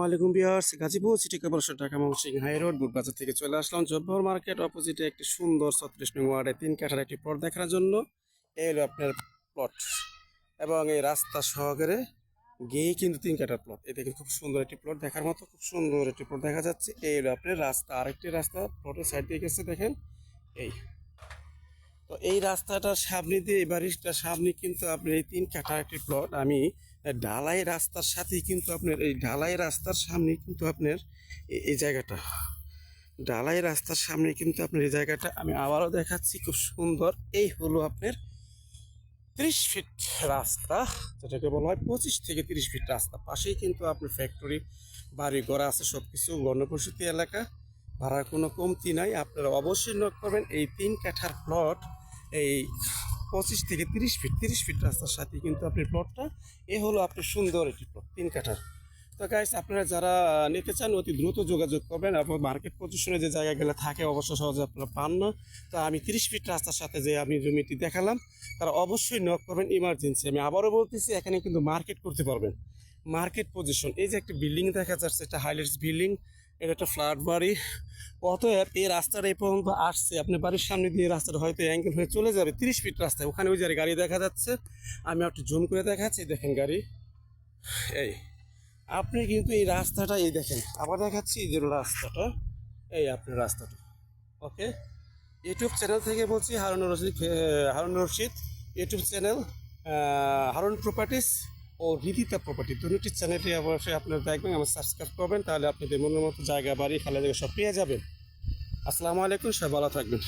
আলাইকুম viewers, Gazipur city corporation Dhaka Mymensingh high road বুটবাজার থেকে চলে আসলাম জব্বর মার্কেট অপোজিটে একটি সুন্দর 36 নং ওয়ার্ডে 3 কাঠার একটি প্লট দেখার জন্য। এই হলো আপনার প্লট এবং এই রাস্তা সহকারে গিয়েই কিন্তু 3 কাঠার প্লট। এই দেখে খুব সুন্দর একটি প্লট, দেখার মতো খুব সুন্দর একটি প্লট দেখা যাচ্ছে। এই হলো আপনার রাস্তা, আরেকটি রাস্তা প্লটের সাইড দিয়ে গেছে দেখেন। এই তো এই রাস্তাটার সামনে দিয়ে, এই বাড়িটার সামনে কিন্তু আপনার এই 3 কাঠার একটি প্লট। আমি ঢালাই রাস্তার সাথেই কিন্তু আপনার এই ঢালাই রাস্তার সামনে কিন্তু আপনার এই জায়গাটা, ঢালাই রাস্তার সামনে কিন্তু আপনার এই জায়গাটা আমি আবারও দেখাচ্ছি, খুব সুন্দর। এই হলো আপনার 30 ফিট রাস্তা, যেটাকে বলা হয় 25 থেকে 30 ফিট রাস্তা। পাশেই কিন্তু আপনার ফ্যাক্টরি, বাড়ি ঘর আছে, সব কিছু গণবসতি এলাকা, ভাড়ার কোনো কমতি নাই। আপনারা অবশ্যই নোট করবেন এই 3 কাঠার প্লট, এই 25 থেকে 30 ফিট রাস্তার সাথে কিন্তু আপনার প্লটটা। এ হলো আপনার সুন্দর একটি প্লট 3 কাঠার। তো গাইস, আপনারা যারা নিতে চান অতি দ্রুত যোগাযোগ করবেন। আপনার মার্কেট পজিশনে যে জায়গাগুলো থাকে অবশ্য সহজে আপনারা পান না। তো আমি 30 ফিট রাস্তার সাথে যে আমি জমিটি দেখালাম, তারা অবশ্যই নক করবেন ইমার্জেন্সি। আমি আবারও বলতেছি, এখানে কিন্তু মার্কেট করতে পারবেন। মার্কেট পজিশন, এই যে একটা বিল্ডিং দেখা যাচ্ছে, এটা হাইলাইটস বিল্ডিং, এটা একটা ফ্ল্যাট বাড়ি। অতএব এই রাস্তাটা এই পর্যন্ত আসছে, আপনি বাড়ির সামনে দিয়ে রাস্তাটা হয়তো অ্যাঙ্গেল হয়ে চলে যাবে 30 ফিট রাস্তায়। ওখানে ওই যে গাড়ি দেখা যাচ্ছে, আমি একটু জুম করে দেখাচ্ছি, দেখেন গাড়ি। এই আপনি কিন্তু এই রাস্তাটা, এই দেখেন, আবার দেখাচ্ছি এই যে রাস্তাটা, এই আপনার রাস্তাটা। ওকে, ইউটিউব চ্যানেল থেকে বলছি, Harun Rashid YouTube channel, Harun properties ও রিদিতা প্রপার্টি, দুটি চ্যানেলটি অবশ্যই আপনারা দেখবেন, আমার সাবস্ক্রাইব করবেন, তাহলে আপনাদের মনের মতো জায়গা, বাড়ি, খালা জায়গা সব পেয়ে যাবেন। আসসালামু আলাইকুম, সব ভালো থাকবেন।